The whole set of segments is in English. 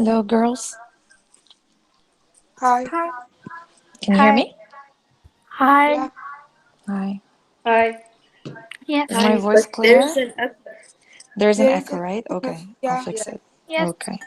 Hello, girls. Hi. Hi. Can you hear Hi. me? Yeah. Hi. Hi. Hi. Is Yes. my Hi. voice But clear? there's an echo. There's an There is echo, a right? Okay, I'll yeah. fix it. Yes. Okay.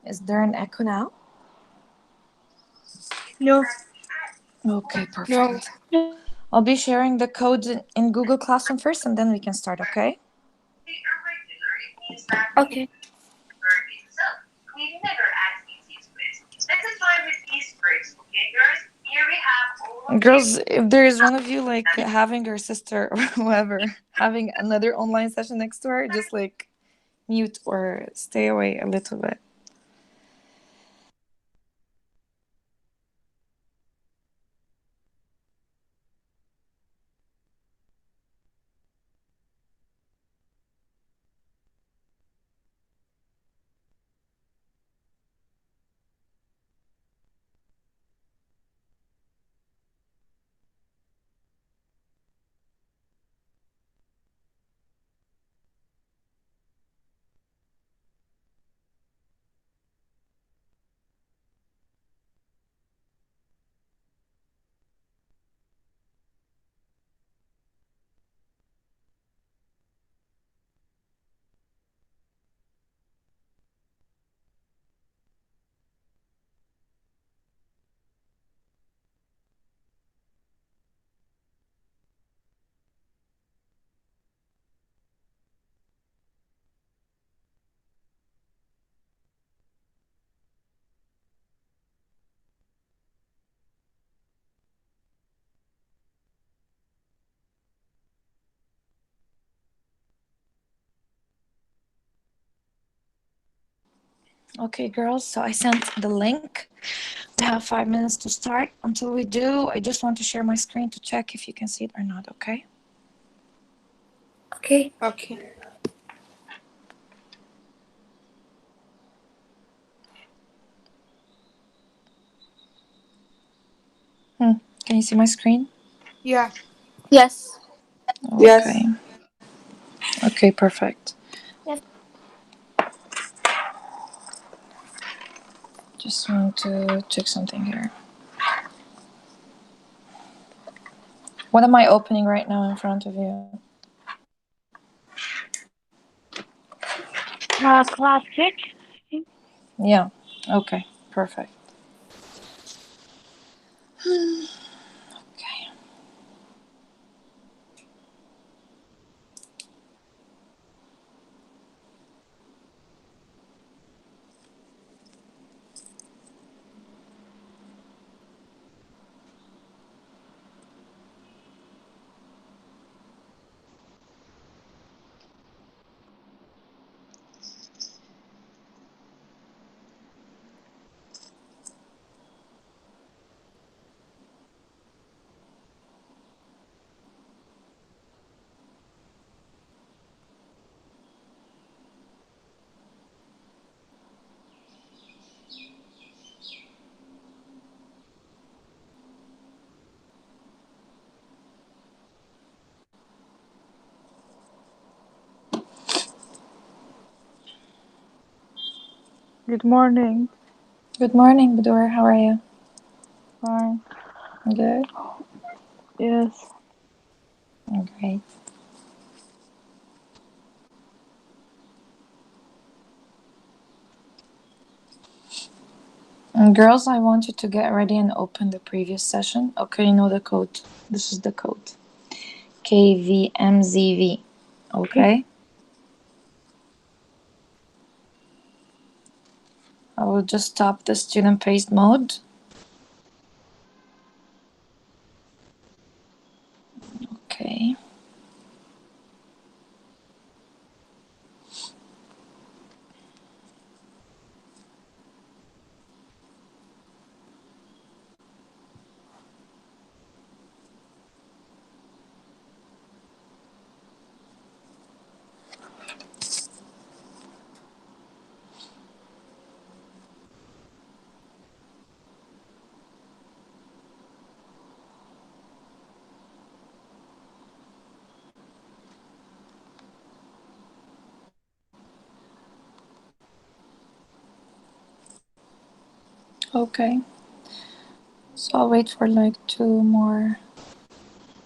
Is there an echo now? No. Okay, No. perfect. I'll be sharing the code in Google Classroom first and then we can start, okay? Okay. Girls, if there is one of you like having your sister or whoever having another online session next to her, just like mute or stay away a little bit. Okay, girls, so I sent the link. We have 5 minutes to start. Until we do, I just want to share my screen to check if you can see it or not, okay? Okay. Okay. Can you see my screen? Yeah. Yes. Okay. Yes. Okay, perfect. Yes. Just want to check something here. What am I opening right now in front of you? Class 6. Yeah. Okay, perfect. Okay. Good morning. Good morning, Badur. How are you? Fine. Good. Yes. Great. And girls, I want you to get ready and open the previous session. Okay, you know the code. This is the code. KVMZV. Okay. Okay? I will just stop the student paste mode. Okay. So I'll wait for like 2 more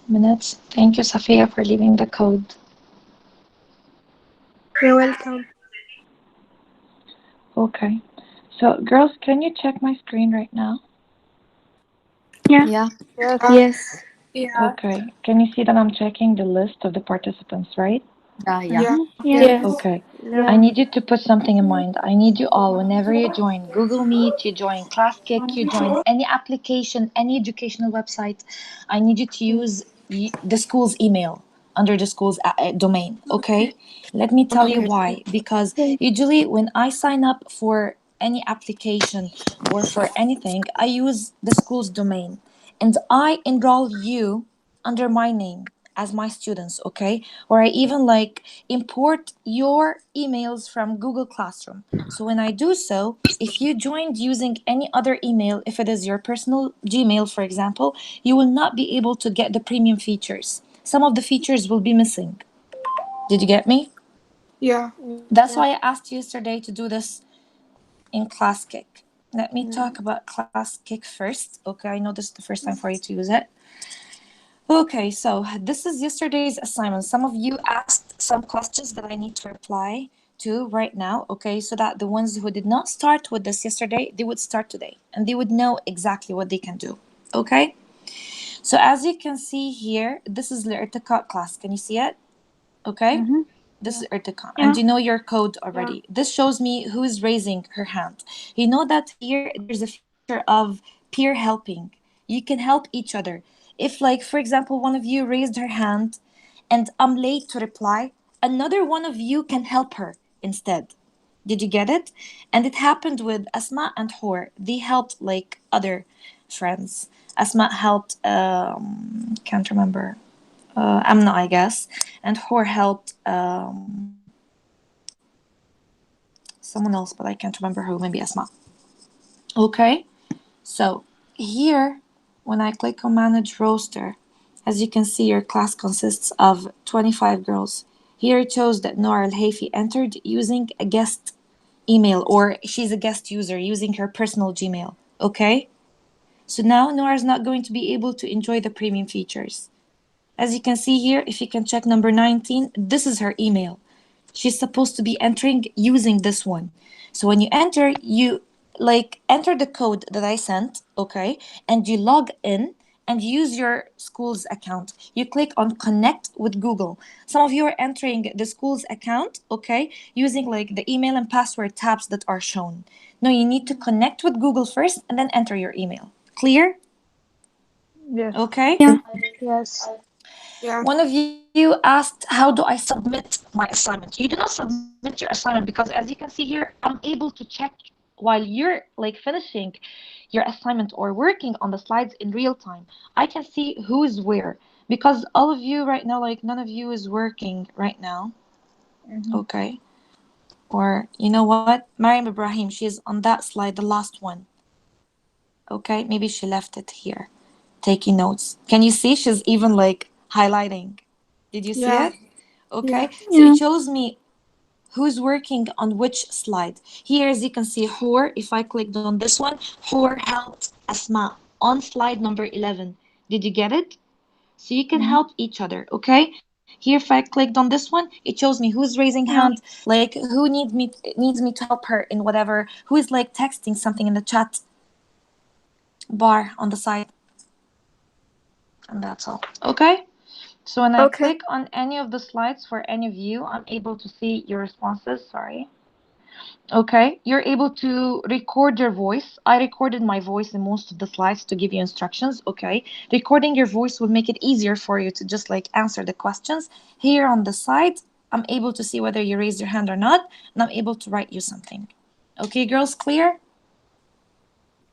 minutes. Thank you, Safia, for leaving the code. You're welcome. Okay. So, girls, can you check my screen right now? Yeah. Yeah. Yes. Yes. Yeah. Okay. Can you see that I'm checking the list of the participants, right? Yeah. Yeah. Mm-hmm. Yeah. Yes. Okay. Yeah. I need you to put something in mind. I need you all, whenever you join Google Meet, you join ClassKick, you join any application, any educational website, I need you to use the school's email under the school's domain. Okay? Let me tell you Okay. why. Because usually when I sign up for any application or for anything, I use the school's domain and I enroll you under my name as my students, okay? Or I even like import your emails from Google Classroom. So when I do so, if you joined using any other email, if it is your personal Gmail, for example, you will not be able to get the premium features. Some of the features will be missing. Did you get me? Yeah. That's why I asked you yesterday to do this in ClassKick. Let me talk about ClassKick first. Okay, I know this is the first time for you to use it. Okay, so this is yesterday's assignment. Some of you asked some questions that I need to reply to right now, okay, so that the ones who did not start with this yesterday, they would start today and they would know exactly what they can do, okay? So as you can see here, this is the Irtiqa class. Can you see it? Okay? Mm-hmm. This is Irtiqa. And Yeah. you know your code already. This shows me who is raising her hand. You know that here there's a feature of peer helping. You can help each other. If, like, for example, one of you raised her hand and I'm late to reply, another one of you can help her instead. Did you get it? And it happened with Asma and Hor. They helped like other friends. Asma helped, can't remember, Amna, I guess, and Hor helped someone else, but I can't remember who. Maybe Asma. Okay, so here, when I click on Manage Roster, as you can see, your class consists of 25 girls. Here it shows that Nora Al Hayfi entered using a guest email, or she's a guest user using her personal Gmail. Okay, so now Nora is not going to be able to enjoy the premium features. As you can see here, if you can check number 19, this is her email. She's supposed to be entering using this one. So when you enter, you like enter the code that I sent, okay? And you log in and use your school's account. You click on connect with Google. Some of you are entering the school's account, okay? Using like the email and password tabs that are shown. No, you need to connect with Google first and then enter your email. Clear? Yes. Okay? Yeah. Yes. Yeah. One of you asked, how do I submit my assignment? You do not submit your assignment because as you can see here, I'm able to check while you're like finishing your assignment or working on the slides in real time. I can see who's where because all of you right now, like none of you is working right now. Mm-hmm. Okay. Or you know what? Mariam Ibrahim, she's on that slide, the last one. Okay. Maybe she left it here. Taking notes. Can you see she's even like highlighting? Did you see Yeah. it? Yeah. Okay, so it shows me who's working on which slide. Here, as you can see, Hor, if I clicked on this one, Hor helped Asma on slide number 11. Did you get it? So you can Mm-hmm. help each other, okay? Here, if I clicked on this one, it shows me who's raising Yeah. hand, like who needs me to help her in whatever, who is like texting something in the chat bar on the side, and that's all. Okay? So when I Okay. click on any of the slides for any of you, I'm able to see your responses. Sorry. Okay, you're able to record your voice. I recorded my voice in most of the slides to give you instructions. Okay, recording your voice will make it easier for you to just like answer the questions. Here on the side, I'm able to see whether you raised your hand or not, and I'm able to write you something. Okay, girls, clear?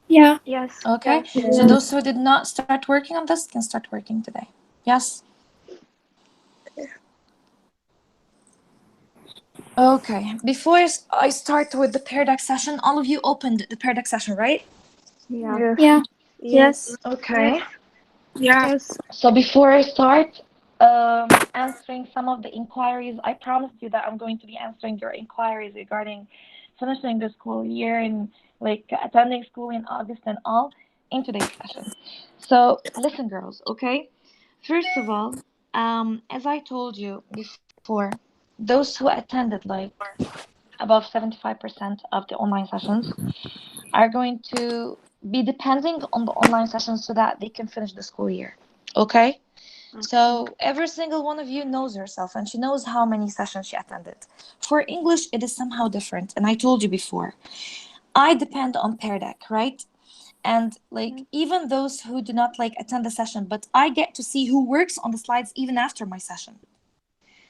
Yeah. Yes. Okay, Yes. so Yeah. those who did not start working on this can start working today. Yes? Okay, before I start with the paradox session, all of you opened the paradox session, right? Yeah. Yes. Yeah. Yes. Okay. Yeah. Yes. So before I start answering some of the inquiries, I promised you that I'm going to be answering your inquiries regarding finishing the school year and like attending school in August and all in today's session. So listen, girls, okay? First of all, as I told you before, those who attended like above 75% of the online sessions are going to be depending on the online sessions so that they can finish the school year. Okay? So every single one of you knows herself and she knows how many sessions she attended. For English, it is somehow different. And I told you before, I depend on Pear Deck, right? And like even those who do not like attend the session, but I get to see who works on the slides even after my session.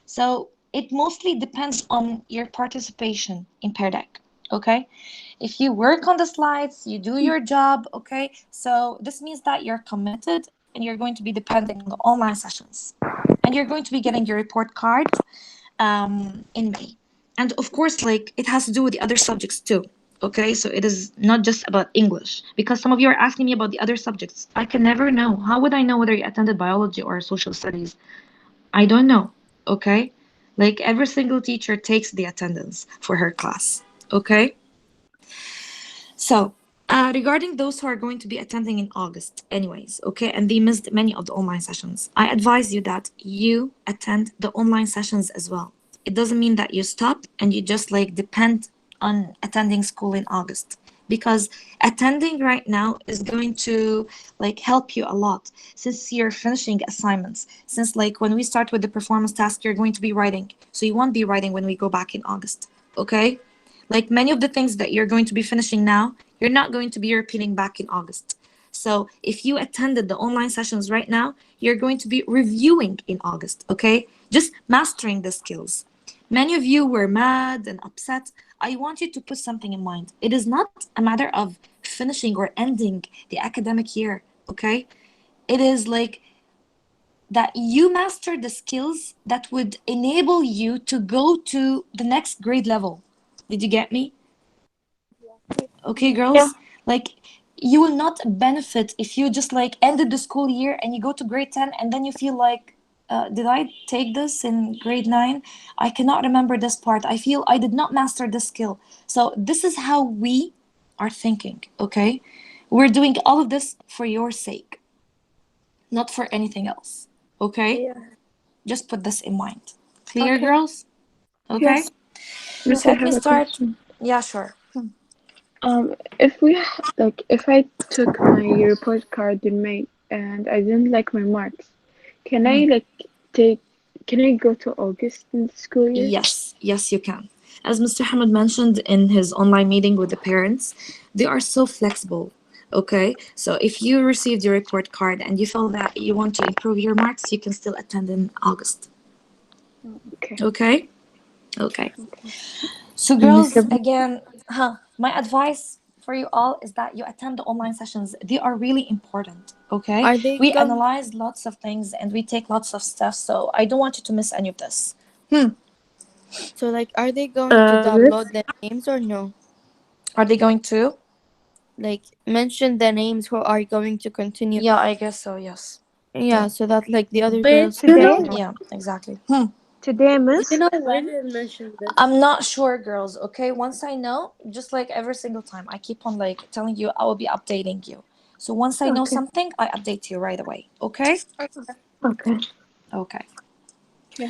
So it mostly depends on your participation in Pear Deck. Okay? If you work on the slides, you do your job, okay? So this means that you're committed and you're going to be depending on the online sessions. And you're going to be getting your report card in May. And of course, like it has to do with the other subjects too. Okay, so it is not just about English because some of you are asking me about the other subjects. I can never know. How would I know whether you attended biology or social studies? I don't know. Okay, like every single teacher takes the attendance for her class. Okay, so, regarding those who are going to be attending in August, anyways, okay, and they missed many of the online sessions, I advise you that you attend the online sessions as well. It doesn't mean that you stop and you just like depend on attending school in August. Because attending right now is going to like help you a lot since you're finishing assignments. Since like when we start with the performance task, you're going to be writing. So you won't be writing when we go back in August. Okay? Like many of the things that you're going to be finishing now, you're not going to be repeating back in August. So if you attended the online sessions right now, you're going to be reviewing in August, okay? Just mastering the skills. Many of you were mad and upset. I want you to put something in mind. It is not a matter of finishing or ending the academic year, okay? It is like that you master the skills that would enable you to go to the next grade level. Did you get me? Okay, girls? Like, you will not benefit if you just like ended the school year and you go to grade 10 and then you feel like, did I take this in grade 9? I cannot remember this part. I feel I did not master this skill. So, this is how we are thinking, okay? We're doing all of this for your sake, not for anything else, okay? Just put this in mind. Clear, girls? Okay? Miss, I Let me have a start. question. Yeah, sure. If like, if I took my report card in May and I didn't like my marks, can I like take? Can I go to August in the school year? Yes, yes, you can. As Mr. Hamid mentioned in his online meeting with the parents, they are so flexible. Okay, so if you received your report card and you feel that you want to improve your marks, you can still attend in August. Okay. Okay, okay. Okay. So, Miss, girls, again, my advice for you all is that you attend the online sessions. They are really important. Okay, Are they we going? analyze lots of things and we take lots of stuff, so I don't want you to miss any of this. So, like, are they going to Miss. download the names or no? Are they going to? Like, mention the names who are going to continue. Yeah, I guess so, yes. Yeah, Yeah. so that like the other Wait, girls can today? know. Yeah, exactly. Today, You Miss? know when? Didn't mention this. I'm not sure, girls. Okay, once I know, just like every single time, I keep on like telling you I will be updating you. So once I know Okay. something, I update you right away. Okay? Okay. Okay. Okay.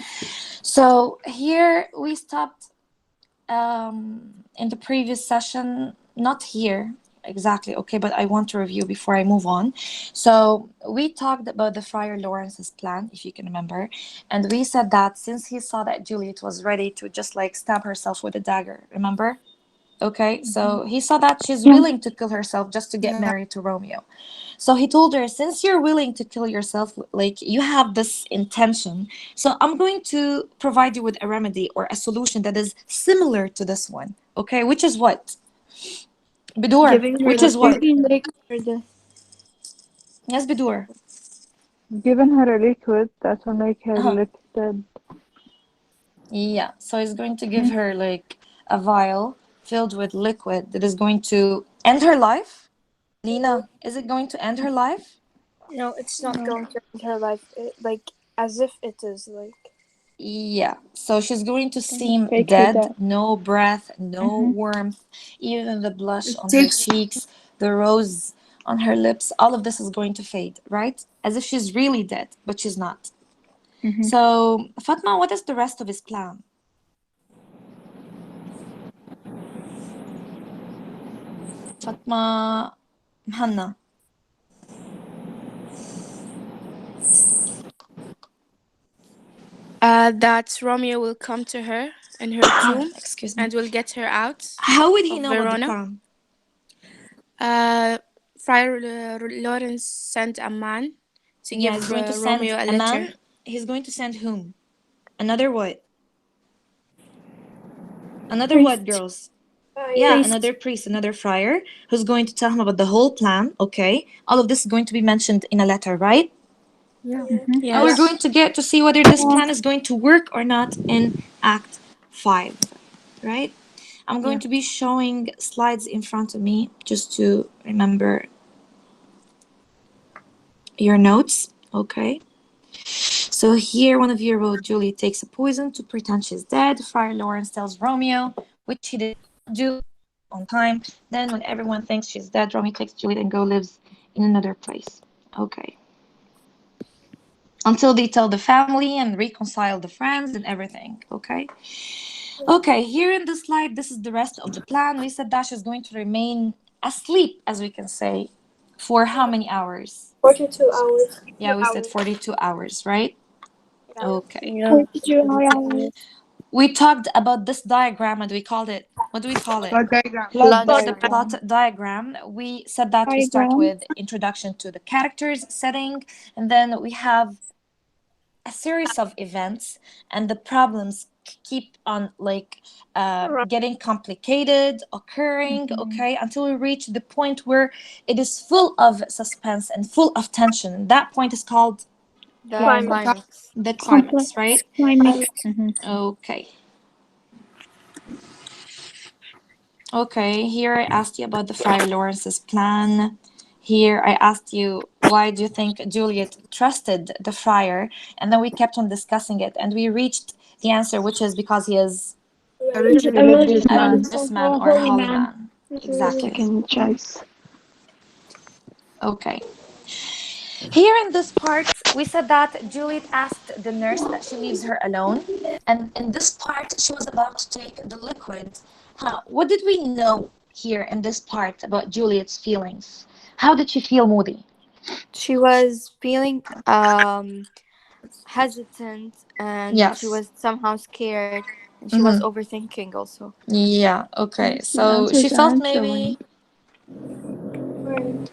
So here we stopped in the previous session, not here exactly, okay, but I want to review before I move on. So we talked about the Friar Lawrence's plan, if you can remember, and we said that since he saw that Juliet was ready to just like stab herself with a dagger, remember? Okay, so he saw that she's willing to kill herself just to get Yeah. married to Romeo. So he told her, since you're willing to kill yourself, like you have this intention, so I'm going to provide you with a remedy or a solution that is similar to this one. Okay, which is what? Bidur, Giving her which the is what? food. Maybe like For the Yes, Bidur. Given her a liquid that will make her Uh-huh. lips dead. Yeah, so he's going to give her like a vial filled with liquid that is going to end her life. Lena, is it going to end her life? no, it's not No. going to end her life. Like as if it is like. Yeah, so she's going to Gonna seem fake her dead, death. no breath, no Mm-hmm. warmth, even the blush It on her takes. cheeks, the rose on her lips, all of this is going to fade, right? As if she's really dead, but she's not. Mm-hmm. So, Fatma, what is the rest of his plan? Fatma, Hanna. That Romeo will come to her in her tomb Excuse me. and will get her out How would he of know about the Verona. plan? Uh, Friar Lawrence sent a man to Yeah, he's give going to send Romeo a a letter. man. He's going to send whom? Another what? Another what, Priest. girls? Yeah, Priest. another priest, another friar, who's going to tell him about the whole plan. Okay, all of this is going to be mentioned in a letter, right? Yeah. Mm-hmm. And we're Yes. going to get to see whether this plan is going to work or not in Act 5, right? I'm going Yeah. to be showing slides in front of me just to remember your notes, okay? So here, one of you wrote, Julie takes a poison to pretend she's dead. Friar Lawrence tells Romeo, which he did not do on time. Then, when everyone thinks she's dead, Romeo takes Juliet and go lives in another place. Okay. Until they tell the family and reconcile the friends and everything. Okay. Okay. Here in this slide, this is the rest of the plan. We said Dash is going to remain asleep, as we can say, for how many hours? 42 hours. Yeah, we said 42 hours, right? Okay. Yeah. We talked about this diagram and we called it, what do we call it? Plot diagram. Plot This is the diagram. plot diagram. We said that we start Diagram. with introduction to the characters, setting, and then we have a series of events, and the problems keep on like getting complicated, occurring, Mm-hmm. okay, until we reach the point where it is full of suspense and full of tension. And that point is called The Climax. climax. the Complex. climax, right? Climax. Mm-hmm. Okay. Okay, here I asked you about the Friar Lawrence's plan. Here I asked you, why do you think Juliet trusted the friar? And then we kept on discussing it, and we reached the answer, which is because he is A He's rich a man. religious Religious a man. man. religious man A or a holy holy man. man. He's a Exactly. Second choice. Okay. Here in this part, we said that Juliet asked the nurse that she leaves her alone. And in this part, she was about to take the liquid. What did we know here in this part about Juliet's feelings? How did she feel, Moody? She was feeling hesitant and she Yes. was somehow scared and she was Mm-hmm. overthinking also. Yeah, okay. Yes, the So she answers felt aren't showing. maybe. right.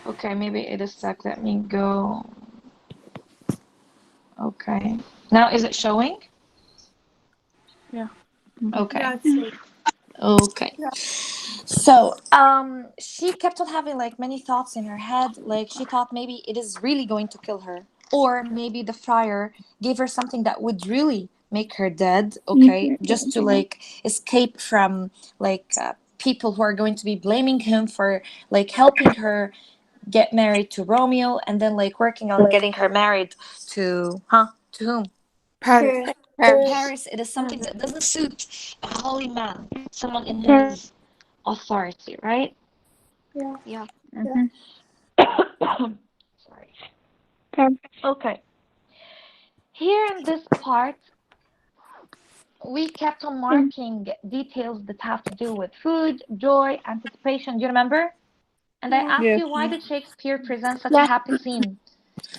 Okay, maybe it is stuck. Let me go. Okay. Now is it showing? Yeah. Okay. Yeah, it's like Okay. yeah. So, she kept on having like many thoughts in her head. Like she thought maybe it is really going to kill her, or maybe the friar gave her something that would really make her dead. Okay, just to like escape from like people who are going to be blaming him for like helping her get married to Romeo, and then like working on getting her married to to whom? Paris. Paris. To Paris. Paris. It is something that doesn't suit a holy man, someone in Paris. his authority, right? Yeah. Yeah. Mm-hmm. Sorry. Okay. Here in this part, we kept on marking details that have to do with food, joy, anticipation. Do you remember? And I Yeah. asked Yes. you, why did Shakespeare present such a Yeah. happy scene?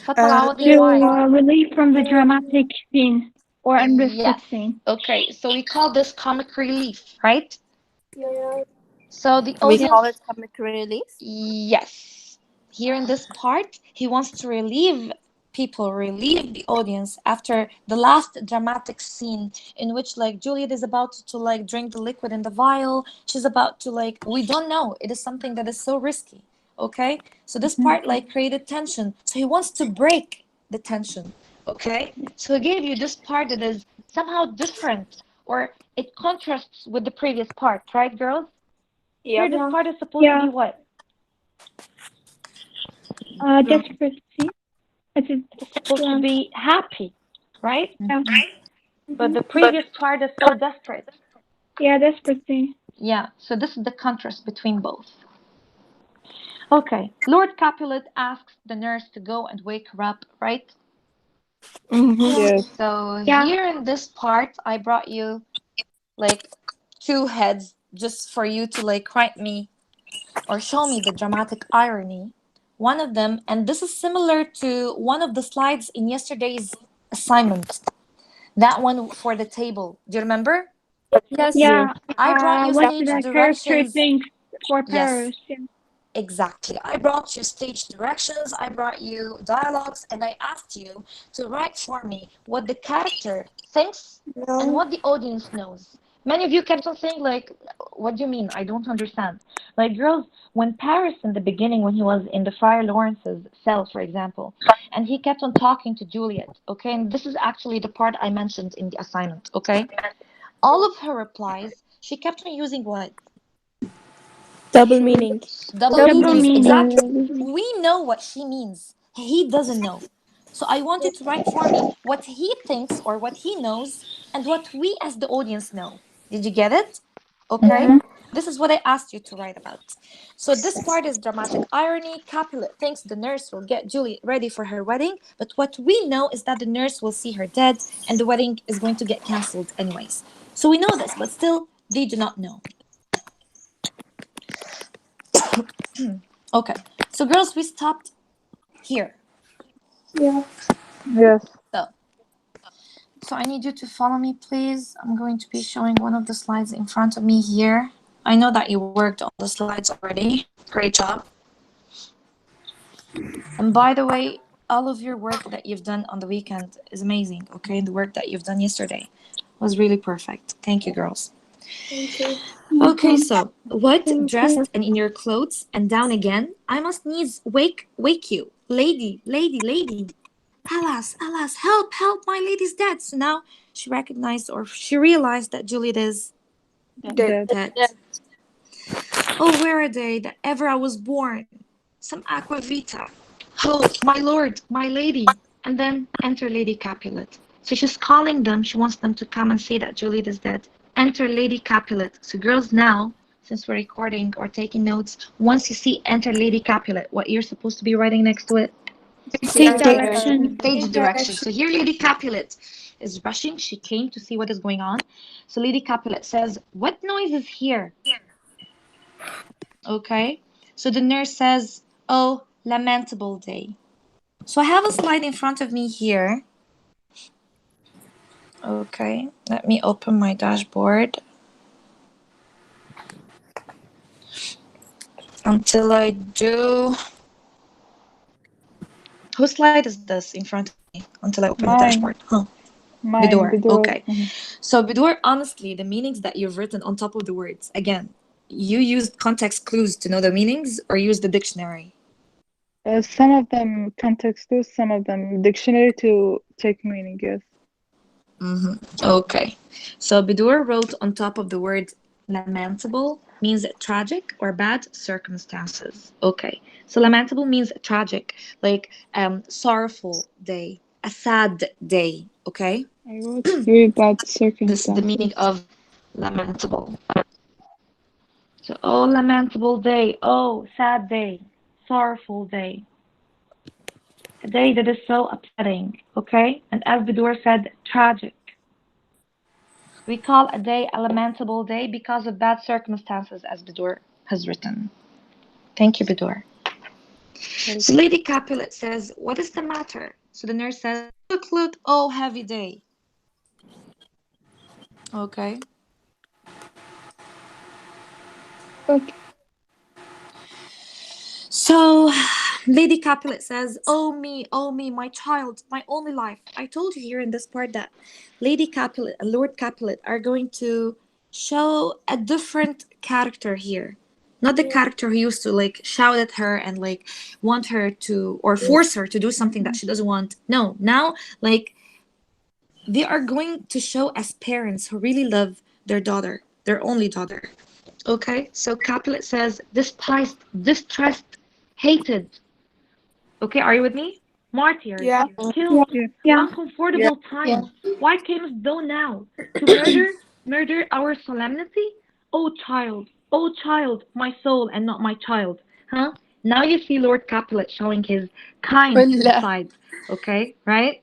Fatma Uh, Laudi, To why? relieve from the dramatic scene or unrealistic Yes. scene. Okay, so we call this comic relief, right? Yeah. So the we call audience, it comic release. yes. Here in this part, he wants to relieve people, relieve the audience after the last dramatic scene in which like Juliet is about to like drink the liquid in the vial. She's about to like, we don't know. It is something that is so risky. Okay? So this Mm-hmm. part like created tension. So he wants to break the tension. Okay? So he gave you this part that is somehow different, or it contrasts with the previous part, right, girls? Here, Yep. this Yeah. part is supposed to Yeah. be what? Desperate scene. It's It is supposed to yeah. be happy, right? Yeah. But Mm-hmm. the previous part is so desperate. Yeah, desperately. Yeah, so this is the contrast between both. Okay, Lord Capulet asks the nurse to go and wake her up, right? Mm-hmm. Yeah. Yes. So Yeah. here in this part, I brought you like two heads just for you to like write me or show me the dramatic irony. One of them, and this is similar to one of the slides in yesterday's assignment, that one for the table. Do you remember? Yes. Yes. Yeah. I brought you What stage the character directions. thinks for Yes, Paris. Yeah. exactly. I brought you stage directions, I brought you dialogues, and I asked you to write for me what the character thinks and No. what the audience knows. Many of you kept on saying, like, what do you mean? I don't understand. Like, girls, when Paris in the beginning, when he was in the Friar Lawrence's cell, for example, and he kept on talking to Juliet, okay, and this is actually the part I mentioned in the assignment, okay? All of her replies, she kept on using what? Double meaning. Double Double meanings, exactly. meaning. We know what she means. He doesn't know. So I want you to write for me what he thinks or what he knows and what we as the audience know. Did you get it? Okay. Mm-hmm. This is what I asked you to write about. So this part is dramatic irony. Capulet thinks the nurse will get Juliet ready for her wedding, but what we know is that the nurse will see her dead and the wedding is going to get cancelled anyways. So we know this, but still they do not know. Okay. So girls, we stopped here. Yeah. Yes. So, so I need you to follow me, please. I'm going to be showing one of the slides in front of me here. I know that you worked on the slides already. Great job. And by the way, all of your work that you've done on the weekend is amazing, okay? The work that you've done yesterday was really perfect. Thank you, girls. Thank you. Okay, Mm-hmm. so what Thank you. dressed and in your clothes and down again? I must needs wake you. Lady, lady, lady. Alas, alas, help, help, my lady's dead. So now she recognized or she realized that Juliet is Dead. Dead. dead. Oh, where are they that ever I was born? Some aqua vita. Ho, my lord, my lady. And then enter Lady Capulet. So she's calling them. She wants them to come and say that Juliet is dead. Enter Lady Capulet. So girls, now, since we're recording or taking notes, once you see enter Lady Capulet, what you're supposed to be writing next to it? Stage Stage direction. Stage direction. So here Lady Capulet is rushing. She came to see what is going on. So Lady Capulet says, what noise is here? Okay. So the nurse says, oh, lamentable day. So I have a slide in front of me here. Okay. Let me open my dashboard. Until I do. Whose slide is this in front of me? Until I open the dashboard. Mine. Huh. Mine. Bidor. Bidor. Okay. So Bidor, honestly, the meanings that you've written on top of the words, again, you used context clues to know the meanings or use the dictionary? Some of them context clues, some of them dictionary to check meaning. Yes. Okay. So Bidor wrote on top of the word lamentable means tragic or bad circumstances. Okay. So lamentable means tragic, like sorrowful day, a sad day. Okay. I wrote very bad This is the circumstances. meaning of lamentable. So oh lamentable day, oh sad day, sorrowful day. A day that is so upsetting. Okay. And as Bidor said, tragic. We call a day a lamentable day because of bad circumstances, as Bidor has written. Thank you, Bidor. So Lady Capulet says, what is the matter? So the nurse says, look, look, oh, heavy day. Okay. Okay. So Lady Capulet says, oh me, my child, my only life. I told you here in this part that Lady Capulet and Lord Capulet are going to show a different character here. Not the Yeah. character who used to like shout at her and like want her to or force her to do something that she doesn't want. No, now like they are going to show as parents who really love their daughter, their only daughter. Okay, so Capulet says despised, distressed, hated. Okay, are you with me? martyrs, Yeah. killed, Yeah. Yeah. uncomfortable Yeah. times. Why camest thou now? To murder our solemnity? O child, my soul and not my child. Huh? Now you see Lord Capulet showing his kind Wallah. side. Okay, right?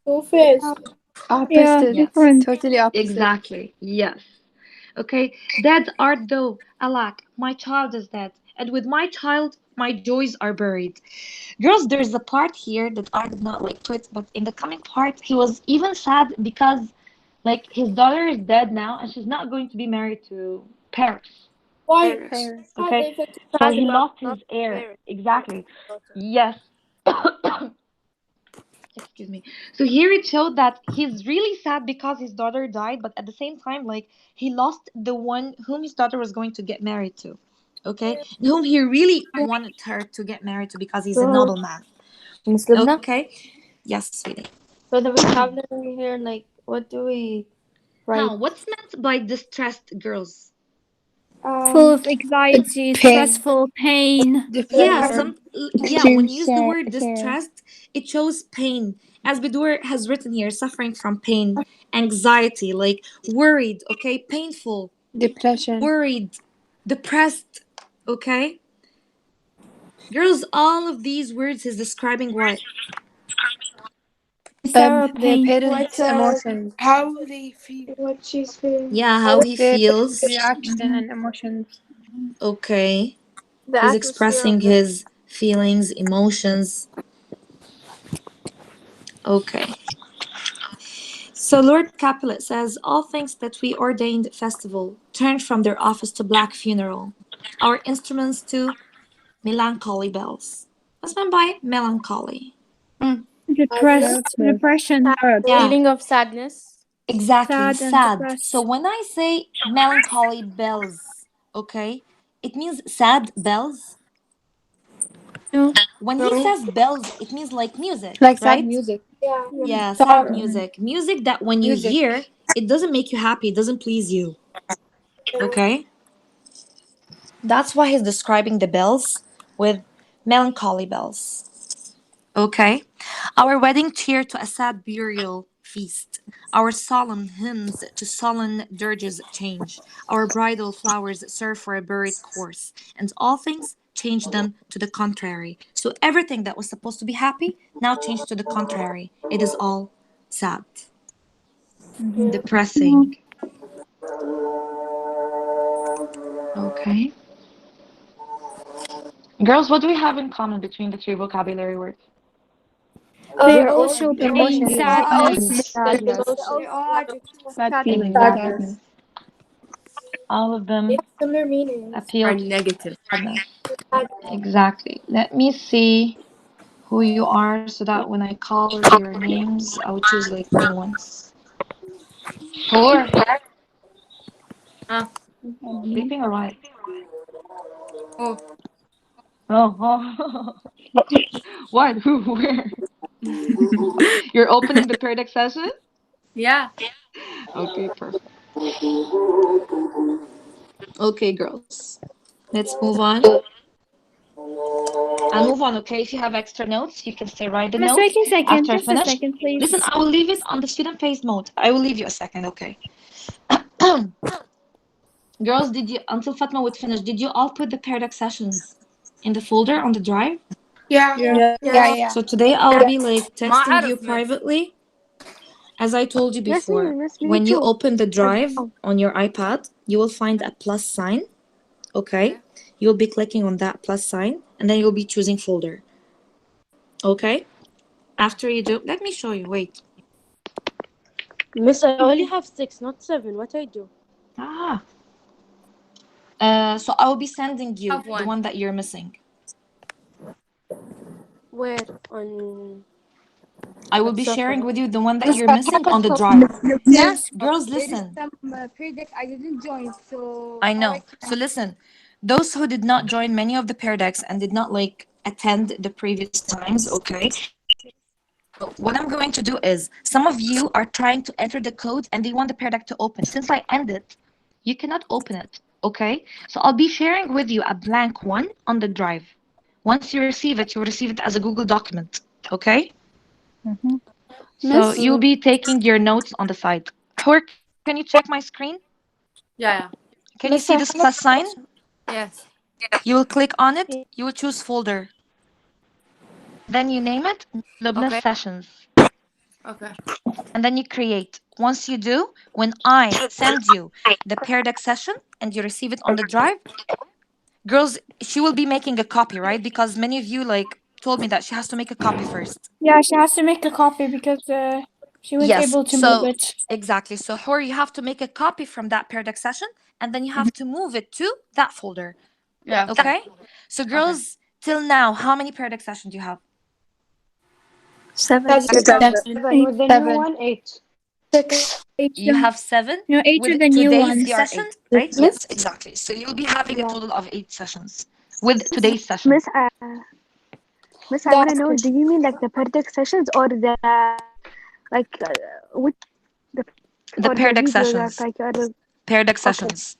Two-faced. Yeah. Opposite. Yes. Different. Totally opposite. Exactly. Yes. Okay. Dead art thou, alack, my child is dead, and with my child my joys are buried. Girls, there's a part here that I did not like to it, but in the coming part, he was even sad because, like, his daughter is dead now, and she's not going to be married to Paris. Why? Paris. Paris. Why Okay, they felt so sad he about lost his heir. Paris. Exactly. Yes. Excuse me. So here it showed that he's really sad because his daughter died, but at the same time, like he lost the one whom his daughter was going to get married to. Okay, whom he really wanted her to get married to because he's a So, noble man. Miss Lubna, Okay. Yes, sweetie. so the vocabulary here, like, what do we Now, write? what's meant by distressed girls? Full um of anxiety, Pain. stressful, pain. Yeah, Depression. when Extreme you use the word care. distressed, it shows pain. As Bidur has written here, suffering from pain, anxiety, like worried, okay, painful, Depression. worried, depressed, okay? Girls, all of these words is describing what? Sarah The pain. parents' emotions, How they feel. what she's feeling. Yeah, how he their feels. reaction and emotions. Okay. The He's atmosphere expressing of the. his feelings, emotions. Okay. So Lord Capulet says, all things that we ordained festival turned from their office to black funeral. Our instruments to melancholy bells. What's meant by melancholy? Sadness. Depressed. Sadness. Depression. Sad. Yeah, Feeling of sadness. exactly, Sad and sad. So depressed. when I say melancholy bells, okay, it means sad bells. No. When he No. says bells, it means like music, Like sad right? music. Yeah. Yeah, sad Sorrow. music. Music that when you Music. hear, it doesn't make you happy, it doesn't please you, okay? That's why he's describing the bells with melancholy bells. Okay? Our wedding cheer to a sad burial feast. Our solemn hymns to sullen dirges change. Our bridal flowers serve for a buried corse. And all things change them to the contrary. So everything that was supposed to be happy now changed to the contrary. It is all sad, depressing. Okay. Girls, what do we have in common between the three vocabulary words? They They're all all show pain, emotions. sadness. Sadness. They all Sad feelings. Exactly. Sadness. All of They them have similar meanings. appeal Are to negative. sadness. Sad. Exactly. Let me see who you are so that when I call your names, I will choose like new ones. Four. Ah. Sleeping or what? Oh. Oh, oh. What? Who? Where? You're opening the third session? Yeah. Okay, perfect. Okay, girls. Let's move on. I'll move on, okay? If you have extra notes, you can stay write the Just notes wait a second. after I Just a finish. second, Listen, please. I will leave it on the student phase mode. I will leave you a second, okay? Girls, did you, until Fatma would finish, did you all put the paradox sessions in the folder on the drive? Yeah. Yeah. Yeah. Yeah. Yeah. So today I'll be like ما texting you أعرف miss. privately. As I told you Yes, me, before, miss me when you too. open the drive on your iPad, you will find a plus sign, okay? You'll be clicking on that plus sign and then you'll be choosing folder, okay? After you do, let me show you, wait. Miss, I only have 6, not 7. What I do? Ah. So I will be sending you Have the one. one that you're missing. Where? On I will be WhatsApp sharing or with what? you the one that you're missing on the drive. Yes, but Girls, there is listen. some period I didn't join, so I how I know. So listen, those who did not join many of the paradox and did not like attend the previous times, okay? So what I'm going to do is some of you are trying to enter the code and they want the paradox to open. Since I ended, you cannot open it, okay? So I'll be sharing with you a blank one on the drive. Once you receive it, you'll receive it as a Google document, okay? So Miss? you'll be taking your notes on the side. Or can you check my screen? Yeah. Can you see Miss, this I plus have a sign? Yes. You will click on it. You will choose folder. Then you name it Lobna Okay. Sessions. Okay. And then you create. Once you do, when I send you the paired deck session and you receive it on the drive, girls, she will be making a copy, right? Because many of you like told me that she has to make a copy first. Yeah, she has to make a copy because she wasn't Yes. able to move So it. exactly. So Hor, you have to make a copy from that paired deck session and then you have to move it to that folder. Yeah. Okay? So girls, till now, how many paired deck sessions do you have? 7. 7. With the new one, 8. 6. You have 7 No, 8 are with the new today's ones. session, right? Yes, exactly. So you'll be having a Yeah. total of 8 sessions with today's session. Miss, I want to know, do you mean like the Perdix sessions or the like which the The or the paired deck video that sessions. like other? Paired deck Okay. sessions.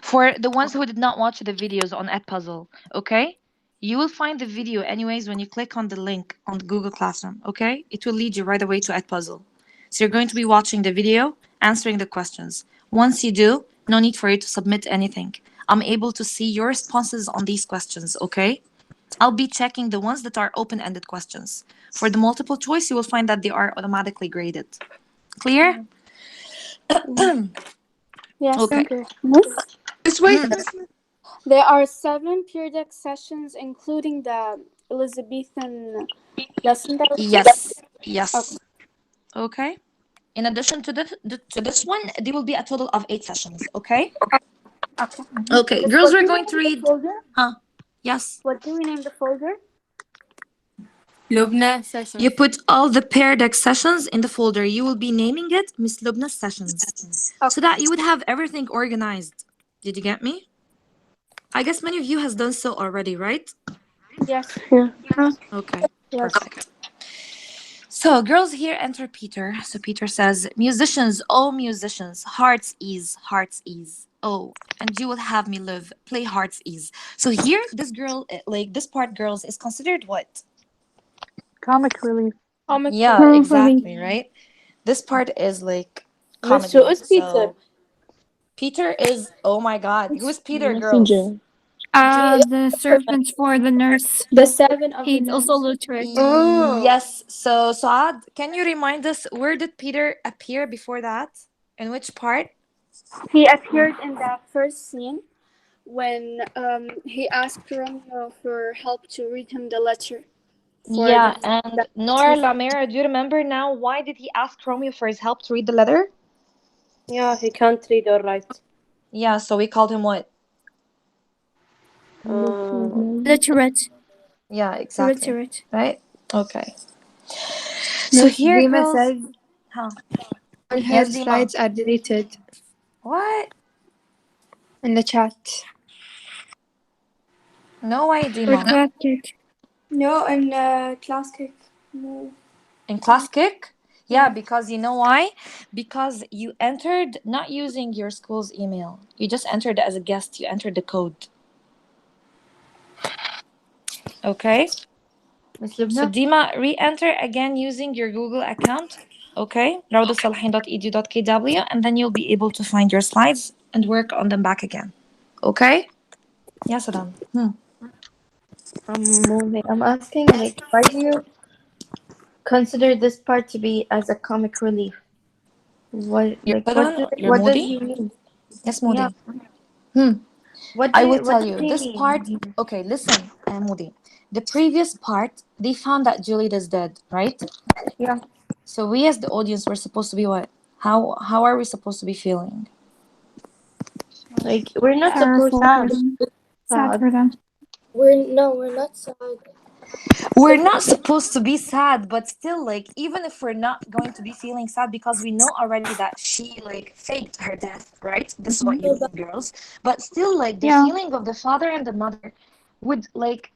For the ones who did not watch the videos on Edpuzzle, okay? You will find the video anyways when you click on the link on Google Classroom, okay? It will lead you right away to Edpuzzle. So you're going to be watching the video, answering the questions. Once you do, no need for you to submit anything. I'm able to see your responses on these questions, okay? I'll be checking the ones that are open-ended questions. For the multiple choice, you will find that they are automatically graded. Clear? Yes. Okay. Okay. Miss? Just wait. There are 7 periodic sessions, including the Elizabethan lesson that we took. Yes. Yes. Okay. In addition to this one, there will be a total of 8 sessions. Okay. Okay. Okay, Miss, girls, what we're do we going name to the read. folder? Huh? Yes. What do we name the folder? Lobna session. You put all the Pear Deck sessions in the folder. You will be naming it Miss Lubna Sessions, so that you would have everything organized. Did you get me? I guess many of you has done so already, right? Yes. Yeah. Okay. Perfect. So, girls, here enter Peter. So, Peter says, musicians, oh, musicians, heart's ease, heart's ease. Oh, and you will have me live, play heart's ease. So, here, this girl, like this part, girls, is considered what? Comic relief. Yeah, exactly, right? This part is like Miss, who comedy. is Peter? So, Peter is, oh my God, who is Peter, girls? Messenger. The servants for the nurse. The 7 of the He's also nuns. literate. Oh. Yes. So, Saad, can you remind us where did Peter appear before that? In which part? He appeared in that first scene when he asked Romeo for help to read him the letter for Yeah, the and that Nora Lamera, do you remember now why did he ask Romeo for his help to read the letter? Yeah, he can't read or write. Yeah, so we called him what? Literate. Yeah, exactly. Illiterate. Right? Okay. So here, Dima girls. says Huh? all her Yes, Dima. slides are deleted What? in the chat. No way, Or Dima. class cake. No, in class cake. No. In class kick? Yeah, because you know why? Because you entered not using your school's email. You just entered as a guest. You entered the code. Okay? Miss So Lubna? Dima, re-enter again using your Google account. Okay? rawdasalahin.edu.kw, and then you'll be able to find your slides and work on them back again. Okay? Yeah, Saddam. I'm asking, like, why do you consider this part to be as a comic relief? What, You're like, Saddam? You're what does Moody? he mean? Yes, Yeah. Moody. Hmm. I will What tell does you, he this part, mean? okay, listen, Moody. The previous part, they found that Juliet is dead, right? Yeah. So we as the audience were supposed to be what? How are we supposed to be feeling? Like, we're not supposed Sorrowful for to them. be Sad sad. for them. We're not sad. We're not supposed to be sad, but still, like, even if we're not going to be feeling sad because we know already that she, like, faked her death, right? This is what you mean, girls. But still, like, the Yeah. feeling of the father and the mother would, like,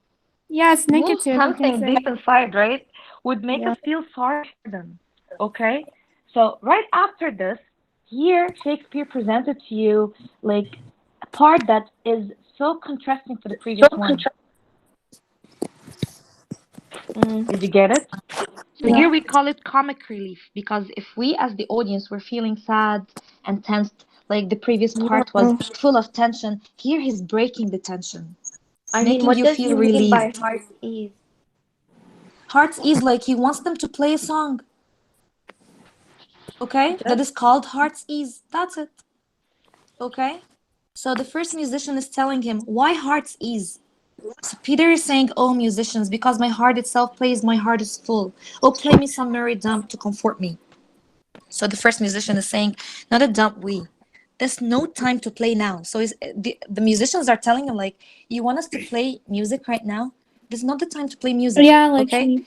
Yeah, it's move negative, you can something say. deep inside, right? Would make Yeah. us feel sorry for them. Okay? So, right after this, here, Shakespeare presented to you, like, a part that is so contrasting to the previous one. Did you get it? So Yeah. here we call it comic relief because if we as the audience were feeling sad and tensed, like the previous part was No. full of tension, here he's breaking the tension, I mean, making what you does he feel mean by relieved. heart's ease? Heart's ease, like he wants them to play a song, okay? That is called heart's ease. That's it, okay? So the first musician is telling him, why heart's ease? So Peter is saying, oh, musicians, because my heart itself plays, my heart is full. Oh, play me some merry dump to comfort me. So the first musician is saying, not a dump we. There's no time to play now. So the musicians are telling him, like, you want us to play music right now? This is not the time to play music, Yeah, okay? literally.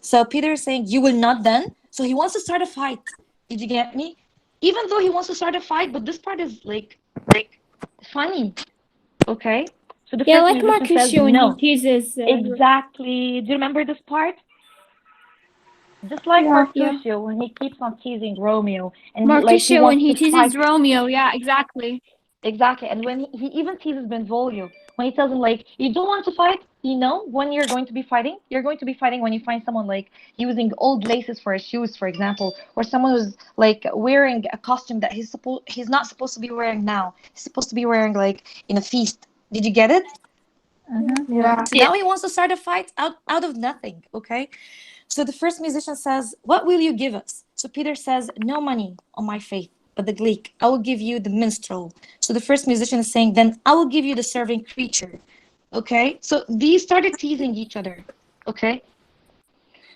So Peter is saying, you will not then? So he wants to start a fight. Did you get me? Even though he wants to start a fight, but this part is like funny, okay? So the Yeah, first like musician says, Marcusio when he no. teases. Exactly. Do you remember this part? Just like Yeah. Yeah. Mercutio when he keeps on teasing Romeo and he Marcusio when wants he to teases fight. Romeo. Yeah, exactly. Exactly. And when he even teases Benvolio, when he tells him like, you don't want to fight, you know when you're going to be fighting? You're going to be fighting when you find someone like using old laces for his shoes, for example, or someone who's like wearing a costume that he's not supposed to be wearing now. He's supposed to be wearing like in a feast. Did you get it? Yeah. So now he wants to start a fight out of nothing, okay? So the first musician says, what will you give us? So Peter says, no money on my faith, but the Greek. I will give you the minstrel. So the first musician is saying, then I will give you the serving creature. Okay? So these started teasing each other. Okay?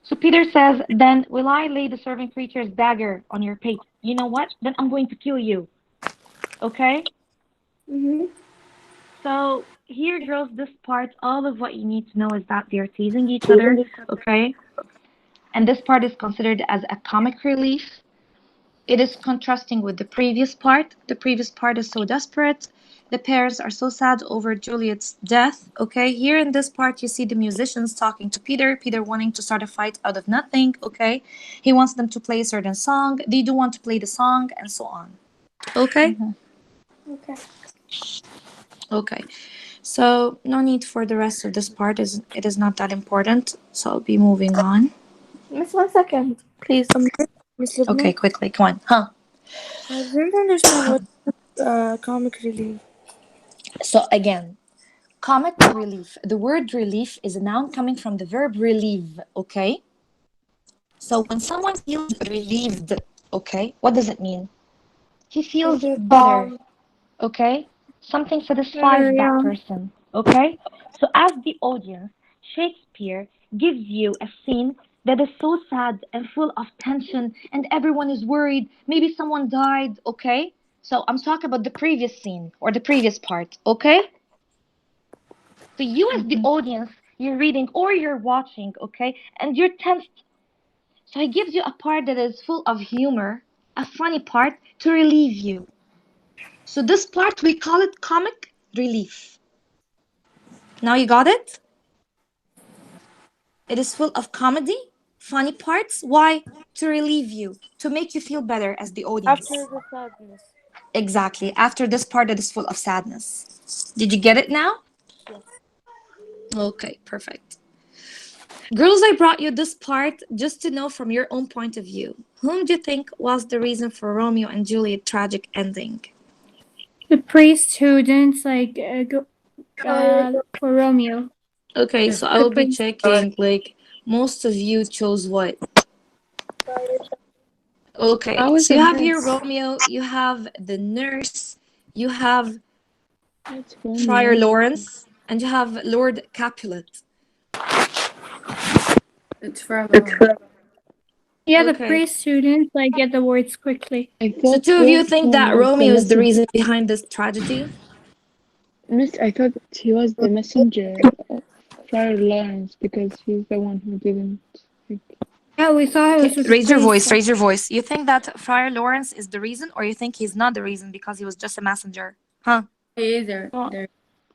So Peter says, then will I lay the serving creature's dagger on your pate? You know what? Then I'm going to kill you. Okay? Mhm. So here, girls, this part, all of what you need to know is that they're teasing each other. Okay? And this part is considered as a comic relief. It is contrasting with the previous part. The previous part is so desperate. The parents are so sad over Juliet's death. Okay, here in this part, you see the musicians talking to Peter. Peter wanting to start a fight out of nothing. Okay, he wants them to play a certain song. They do want to play the song, and so on. Okay, Okay. okay. So no need for the rest of this part. Is it is not that important. So I'll be moving on. Miss, 1 second, please. Miss Okay, Lubna, quickly, come on, huh? I didn't understand what comic relief. So again, comic relief. The word relief is a noun coming from the verb relieve, okay? So when someone feels relieved, okay, what does it mean? He feels better, Calm. okay? Something satisfies Better, that yeah. person, okay? So as the audience, Shakespeare gives you a scene that is so sad and full of tension and everyone is worried. Maybe someone died, okay? So I'm talking about the previous scene or the previous part, okay? So you as the audience, you're reading or you're watching, okay, and you're tensed. So he gives you a part that is full of humor, a funny part to relieve you. So this part we call it comic relief. Now you got it? It is full of comedy, funny parts. Why? To relieve you, to make you feel better as the After audience. the sadness. Exactly. After this part that is full of sadness. Did you get it now? Yes. Okay, perfect. Girls, I brought you this part just to know from your own point of view. Whom do you think was the reason for Romeo and Juliet tragic ending? The priest who didn't like for Romeo. Okay, so I The will be priest. checking. Like, most of you chose what? I Okay, was so a you have here nurse. Romeo, you have the nurse, you have That's Friar Romeo. Lawrence, and you have Lord Capulet. It's forever. Yeah, the Okay, priest who didn't like get the words quickly. I so thought two of you think Romeo that was the Romeo is the messenger. reason behind this tragedy? Miss, I thought he was the messenger of Friar Lawrence because he's the one who didn't. Like, Yeah, we thought it Okay, was with the raise your priest. voice, raise your voice. You think that Friar Lawrence is the reason, or you think he's not the reason because he was just a messenger? Huh? Either. no, There.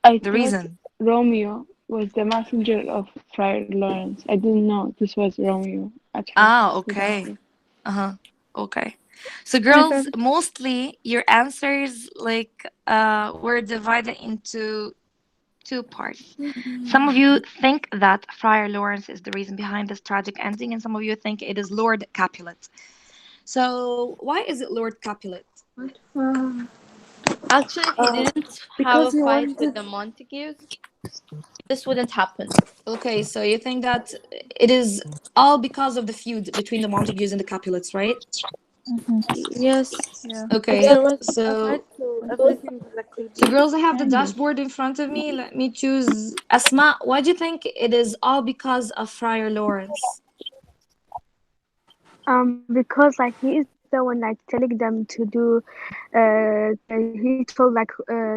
I The thought reason. Romeo was the messenger of Friar Lawrence. I didn't know this was Romeo at first. Ah, Exactly. okay. Uh-huh. Okay. So I girls, thought mostly your answers like were divided into Two parts. Some of you think that Friar Lawrence is the reason behind this tragic ending, and some of you think it is Lord Capulet. So, why is it Lord Capulet? What? Actually, if he didn't have a Because he fight with wanted. the Montagues, this wouldn't happen. Okay, so you think that it is all because of the feud between the Montagues and the Capulets, right? Yes. Yeah. If Okay, there was a so fight, so everything like will so be girls, I have the Kind of. dashboard in front of me. Let me choose Asma. Why do you think it is all because of Friar Lawrence? Because like he is the one like telling them to do he told like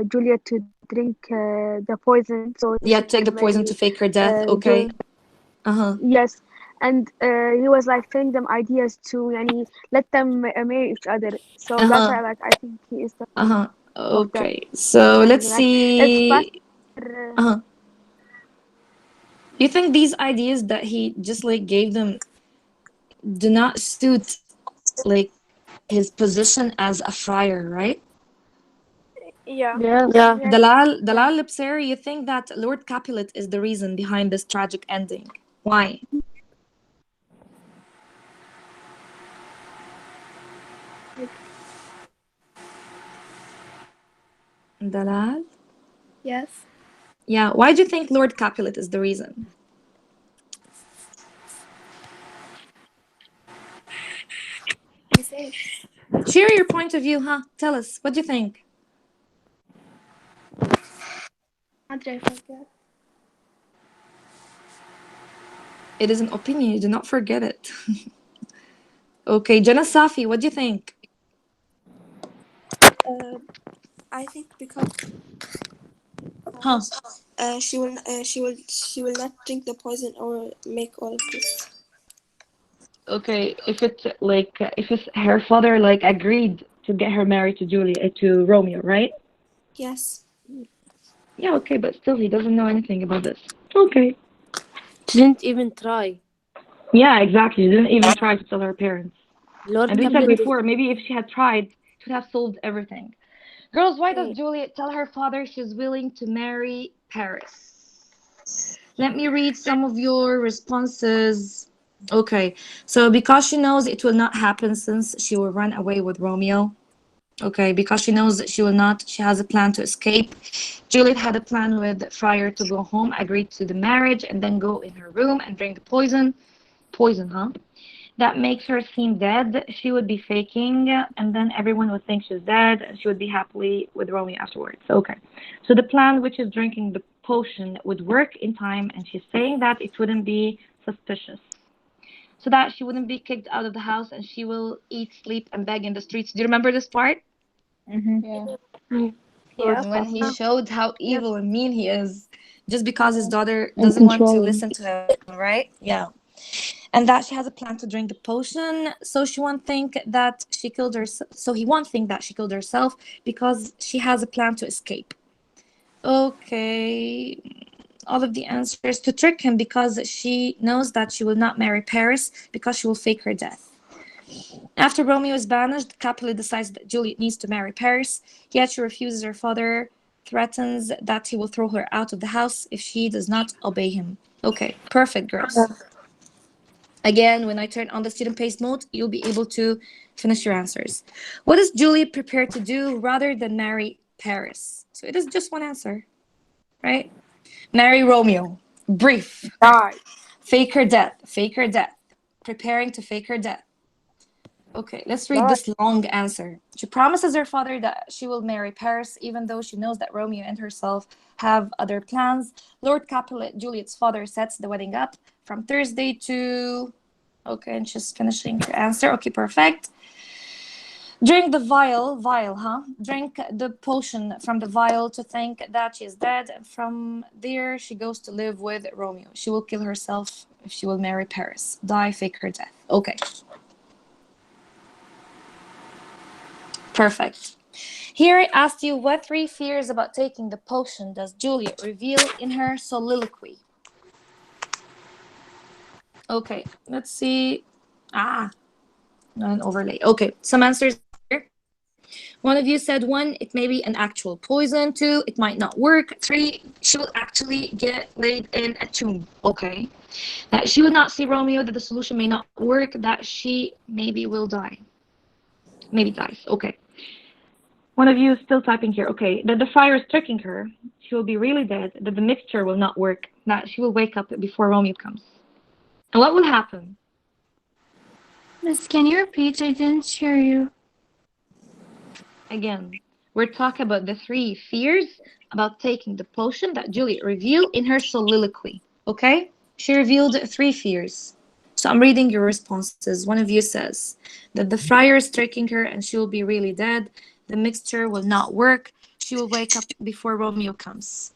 Juliet to drink the poison so he Yeah, could take like the poison marry to fake her death. Juliet. Okay. Uh-huh. Yes, and he was like telling them ideas to yani, let them marry each other. So that's Uh-huh. why like I think he is the cause Uh-huh. of that. Okay. So And let's like if see. Pastor Uh-huh. You think these ideas that he just like gave them do not suit like his position as a friar, right? Yeah. Yes. yeah. yes, Dalal yeah. Lipseri, you think that Lord Capulet is the reason behind this tragic ending. Why? Dalal? Yes. Yeah, why do you think Lord Capulet is the reason? You say. Share your point of view, huh? Tell us, what do you think? Andre, forget. It is an opinion, you do not forget it. Okay, Jana Safi, what do you think? Uh, I think because Huh? she will not drink the poison or make all of this. Okay, if it's like if it's her father like agreed to get her married to Julia to Romeo, right? Yes. Yeah, okay, but still he doesn't know anything about this. Okay. She didn't even try. Yeah, exactly. She didn't even try to tell her parents. And Lord we said Capulet did. before, maybe if she had tried, she would have solved everything. Girls, why does Mm. Juliet tell her father she's willing to marry Paris? Let me read some of your responses. Okay, so because she knows it will not happen since she will run away with Romeo. Okay, because she knows that she will not, she has a plan to escape. Juliet had a plan with Friar to go home, agreed to the marriage, and then go in her room and drink the poison. Poison, huh? That makes her seem dead. She would be faking, and then everyone would think she's dead, and she would be happily with Romeo afterwards. Okay. So the plan, which is drinking the potion, would work in time, and she's saying that it wouldn't be suspicious. So that she wouldn't be kicked out of the house, and she will eat, sleep, and beg in the streets. Do you remember this part? Mm-hmm. Yeah. Good. When he showed how Yep. evil and mean he is, just because his Yeah. daughter And doesn't want to controlling. listen to him, right? Yeah. And that she has a plan to drink the potion, so she won't think that she killed herself. So he won't think that she killed herself because she has a plan to escape. Okay, all of the answers to trick him because she knows that she will not marry Paris because she will fake her death. After Romeo is banished, Capulet decides that Juliet needs to marry Paris, yet she refuses. Her father threatens that he will throw her out of the house if she does not obey him. Okay, perfect, girls. Again, when I turn on the student pace mode, you'll be able to finish your answers. What is Juliet prepared to do rather than marry Paris? So it is just one answer, right? Marry Romeo. Brief. Die. Fake her death. Fake her death. Preparing to fake her death. Okay, let's read Die. this long answer. She promises her father that she will marry Paris, even though she knows that Romeo and herself have other plans. Lord Capulet, Juliet's father, sets the wedding up from Thursday to. Okay, and she's finishing her answer. Okay, perfect. Drink the vial, huh? Drink the potion from the vial to think that she is dead. From there, she goes to live with Romeo. She will kill herself if she will marry Paris. Die, fake her death. Okay, perfect. Here I asked you what three fears about taking the potion does Juliet reveal in her soliloquy? Okay, let's see. Ah, not an overlay. Okay, some answers here. One of you said 1, it may be an actual poison. 2, it might not work. 3, she will actually get laid in a tomb. Okay. That she would not see Romeo, that the solution may not work, that she maybe will die. Maybe dies. Okay. One of you is still typing here. Okay. That the fire is tricking her. She will be really dead. That the mixture will not work. That she will wake up before Romeo comes. And what will happen? Miss, can you repeat? I didn't hear you. Again, we're talking about the 3 fears about taking the potion that Juliet revealed in her soliloquy. Okay? She revealed 3 fears. So I'm reading your responses. One of you says that the friar is tricking her and she will be really dead. The mixture will not work. She will wake up before Romeo comes.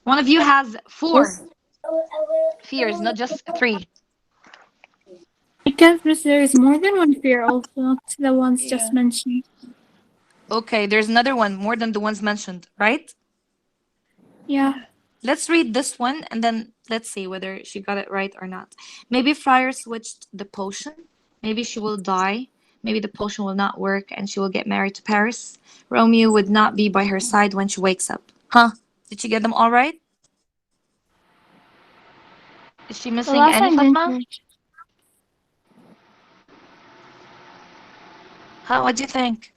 One of you has 4 Yes. fears, not just 3. Because Miss, there is more than one fear also, not the ones Yeah. just mentioned. Okay, there's another one more than the ones mentioned, right? Yeah. Let's read this one and then let's see whether she got it right or not. Maybe Friar switched the potion. Maybe she will die. Maybe the potion will not work and she will get married to Paris. Romeo would not be by her side when she wakes up. Huh? Did she get them all right? Is she The missing last any, one didn't Fatma? work. Huh? What do you think?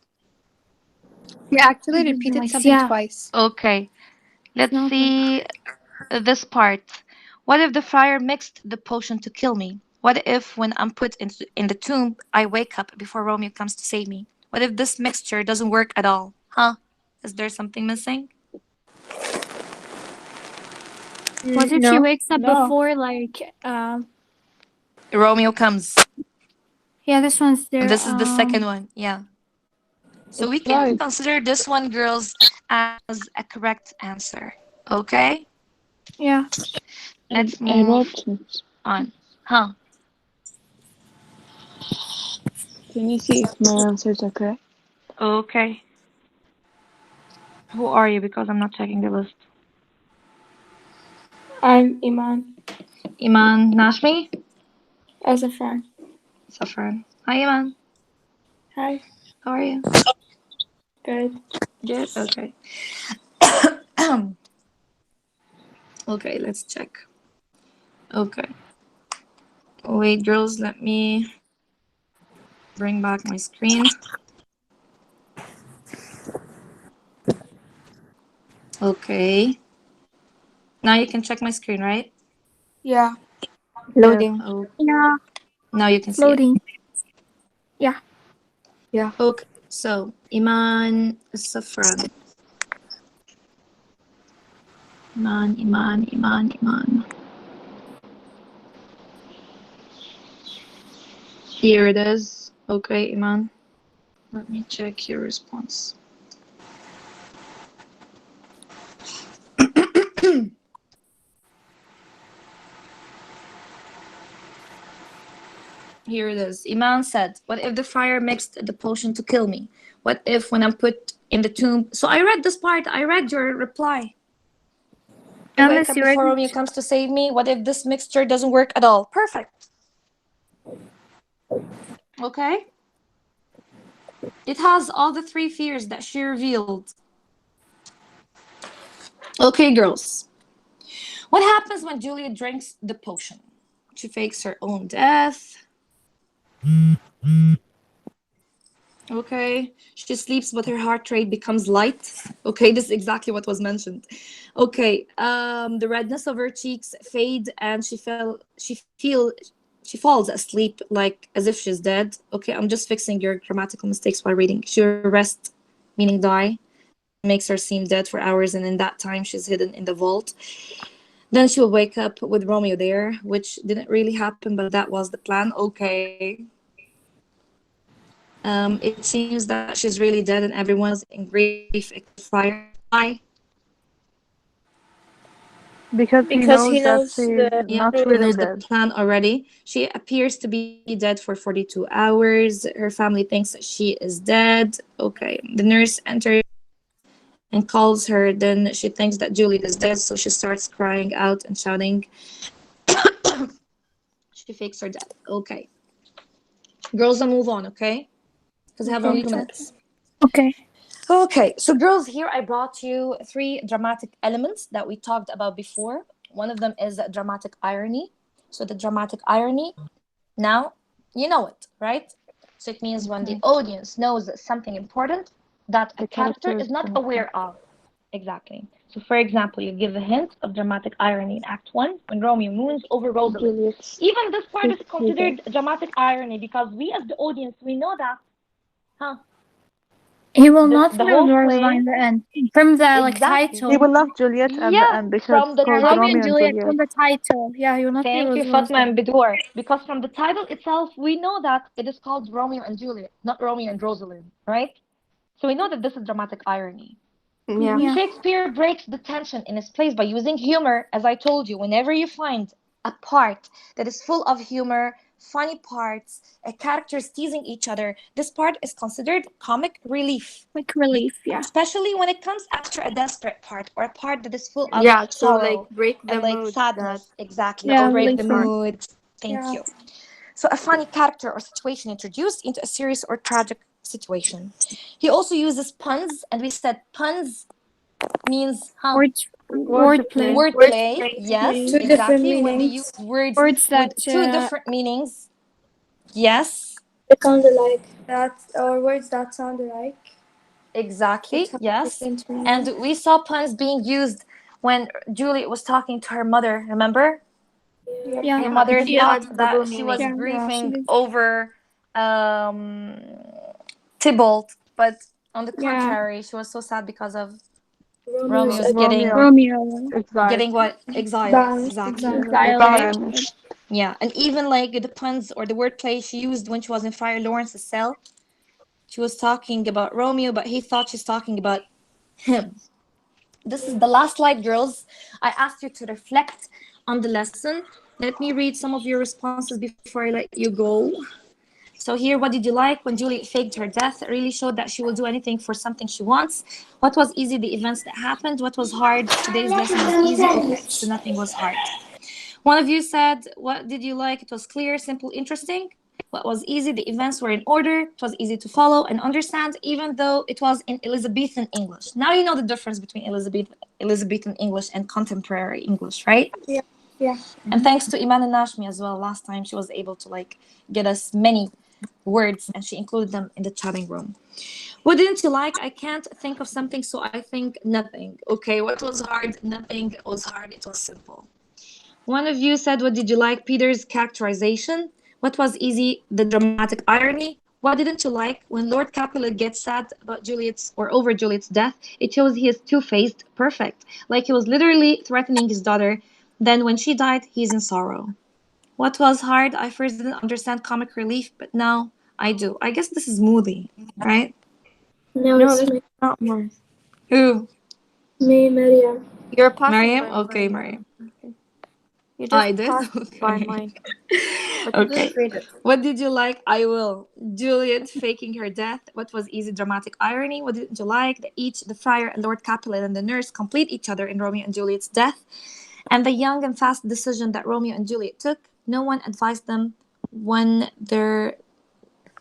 You actually repeated Nice. something Yeah. twice. Okay. It's Let's not work. see this part. What if the friar mixed the potion to kill me? What if, when I'm put in the tomb, I wake up before Romeo comes to save me? What if this mixture doesn't work at all? Huh? Is there something missing? What if she No. wakes up No. before, like, Romeo comes. yeah, this one's there. This is the second one. Yeah. So we It's can like consider this one, girls, as a correct answer. Okay? Yeah. Let's I move wrote. on. Huh? Can you see if my answers are correct? Okay. Who are you? Because I'm not checking the list. I'm Iman Iman Nashmi? as a friend. Safran. Hi, Iman. Hi, How are you? good. Good. Okay. Okay, let's check. Okay. Wait, girls, let me bring back my screen. Okay. Now you can check my screen, right? Yeah. Yes. Loading. Oh, Yeah. now you can It's see it. loading. Yeah. Yeah. Okay. So, Iman Safran. Iman. Here it is. Okay, Iman. Let me check your response. Here it is. Iman said, what if the fire mixed the potion to kill me? What if when I'm put in the tomb? So I read this part. I read your reply. I Yeah, wake Miss, up you before already. Romeo comes to save me. What if this mixture doesn't work at all? Perfect. Okay. It has all the 3 fears that she revealed. Okay, girls. What happens when Julia drinks the potion? She fakes her own death. Okay. She sleeps, but her heart rate becomes light. Okay, this is exactly what was mentioned. Okay. The redness of her cheeks fade, and she falls asleep like as if she's dead. Okay, I'm just fixing your grammatical mistakes while reading. She rest, meaning die, makes her seem dead for hours, and in that time she's hidden in the vault. Then she will wake up with Romeo there, which didn't really happen, but that was the plan. Okay. It seems that she's really dead and everyone was in grief except Friar. Why? Because he Because he knows that knows she's the Yeah, not he really knows truth. the dead. plan already. She appears to be dead for 42 hours. Her family thinks that she is dead. Okay. The nurse enters and calls her. Then she thinks that Juliet is dead, so she starts crying out and shouting. She fakes her death. Okay. Girls, I'll move on, okay? Because I have only Okay. 2 minutes. Okay. Okay, so girls, here I brought you three dramatic elements that we talked about before. One of them is dramatic irony. So the dramatic irony, now you know it, right? So it means when the Okay. audience knows something important that a The character character is is not thinking. aware of. Exactly. So, for example, you give a hint of dramatic irony in Act 1 when Romeo moons over Rosalind. Juliet's Even this part is fixed with considered dramatic irony because we, as the audience, we know that, huh? He will The, not the lose whole Ursula play, in the end. From the exactly. He title. will love Juliet at the Yeah, end because from it's the Yeah, called Romeo Romeo and and title. Juliet Juliet. from the title. Yeah, he will not Thank you, lose Fatma Ursula. and Bidor. Because from the title itself, we know that it is called Romeo and Juliet, not Romeo and Rosalind, right? So we know that this is dramatic irony. Yeah. Yeah. Shakespeare breaks the tension in his plays by using humor, as I told you. Whenever you find a part that is full of humor, funny parts, characters teasing each other, this part is considered comic relief. Like relief, yeah. Especially when it comes after a desperate part or a part that is full of Yeah, to like sorrow break the and like mood that sadness. Exactly, the to Yeah, break audience the relief part. has. mood. Thank Yeah. you. So, a funny character or situation introduced into a serious or tragic situation. He also uses puns, and we said puns means, huh? Wordplay. Wordplay. Wordplay. Yes, Two different exactly. When they use meanings. words Words with that two different meanings. Yes, They sound alike. That or words that sound alike, but exactly. have Yes. different And meaning. we saw puns being used when Juliet was talking to her mother, remember? Yeah. yeah. Her Yeah, mother she Yeah. thought had double that she was meaning. Yeah. Yeah. She grieving did. over um, Tybalt, but on the Yeah. contrary, she was so sad because of Romeo's Romeo's Romeo Romeo. exiled. getting what? Exiled. band. Exactly. Yeah, Okay. Exiled. banished. Yeah, and even like the puns or the wordplay she used when she was in Friar Lawrence's cell, she was talking about Romeo, but he thought she's talking about him. This is the last slide, girls. I asked you to reflect on the lesson. Let me read some of your responses before I let you go. So here, what did you like when Juliet faked her death? It really showed that she will do anything for something she wants. What was easy? The events that happened. What was hard? Today's lesson was easy. Okay, so nothing was hard. One of you said, what did you like? It was clear, simple, interesting. What was easy? The events were in order. It was easy to follow and understand, even though it was in Elizabethan English. Now you know the difference between Elizabethan English and contemporary English, right? Yeah. Yeah. And thanks to Iman and Nashmi as well. Last time she was able to like get us many words and she included them in the chatting room. What didn't you like? I can't think of something, so I think nothing. Okay, what was hard? Nothing was hard. It was simple. One of you said, what did you like? Peter's characterization. What was easy? The dramatic irony. What didn't you like? When Lord Capulet gets sad about Juliet's or over Juliet's death, it shows he is two-faced, perfect. Like he was literally threatening his daughter. Then when she died, he's in sorrow. What was hard? I first didn't understand comic relief, but now I do. I guess this is Moody, right? Now No, it's this is me. not more. Who? Me, Maria. You're passing Mariam? by Okay, mine. Mariam. You I just did? passed by Okay. mine, but you Okay. didn't read it. What did you like? I will. Juliet faking her death. What was easy dramatic irony? What didn't you like? That each the friar and Lord Capulet and the nurse complete each other in Romeo and Juliet's death. And the young and fast decision that Romeo and Juliet took. No one advised them when there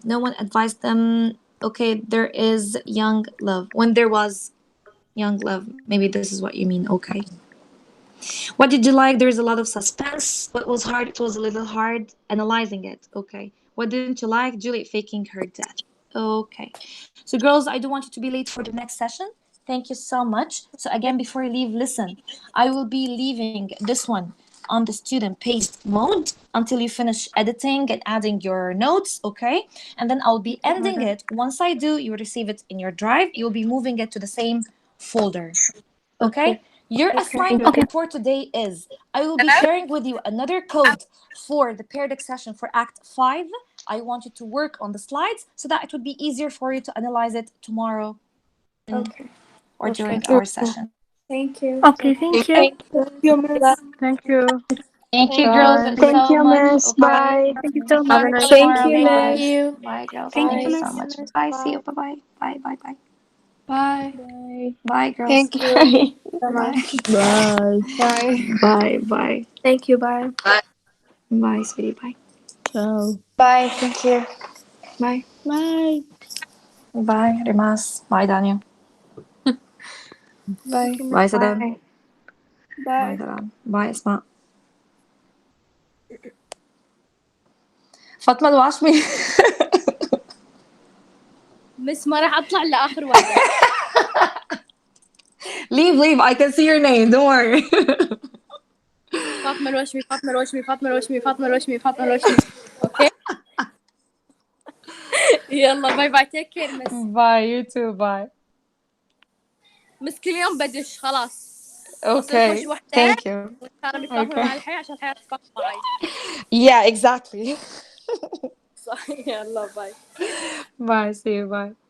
no one advised them. Okay, there is young love. When there was young love. Maybe this is what you mean. Okay. What did you like? There's a lot of suspense. What was hard? It was a little hard analyzing it. Okay. What didn't you like? Juliet faking her death. Okay. So, girls, I do want you to be late for the next session. Thank you so much. So, again, before you leave, listen, I will be leaving this one on the student page mode until you finish editing and adding your notes. Okay. And then I'll be ending it. Once I do, you receive it in your drive. You'll be moving it to the same folder. Okay? Your assignment Okay. for today is I will be sharing with you another code for the periodic session for Act 5. I want you to work on the slides so that it would be easier for you to analyze it tomorrow Okay. or during Okay. our session. Thank you. Okay, thank you. Thank you, miss. Thank you. Thank you, Thank girls, Bye. Thank so you, much. miss. Okay. Bye. Thank you so Have a much. See nice you Thank tomorrow. you, Bye day. bye. miss. You. Bye, girls. Thank Thank you, you Bye. so miss. much. Bye. See you. Bye bye. Bye bye bye. Bye. Bye. Bye, girls. Thank you so Bye. much. Bye. Bye. Bye. Bye. Thank you. Bye. Bye, sweetie. Bye. Ciao. Bye. Thank you. Bye. Bye. Bye, Rimas. Bye, Daniel. Bye. Bye, Sadam. Bye. Bye, Bye. Daram. Bye, اسماء. فاطمة الواشمي. بس ما راح اطلع لاخر واحده. Leave. I can see your name. Don't worry. فاطمه الوشمي فاطمه الوشمي فاطمه الوشمي فاطمه الوشمي فاطمه الوشمي. اوكي. يلا باي باي تيك كير مس. Bye, you too. Bye. مس كل يوم بدش خلاص. Okay. خوش وحده. Thank you. كانوا بيتفاهموا Okay. مع الحياه عشان الحياه تتفاهم معي. Yeah, exactly. صح. يلا باي. Bye. See you. Bye.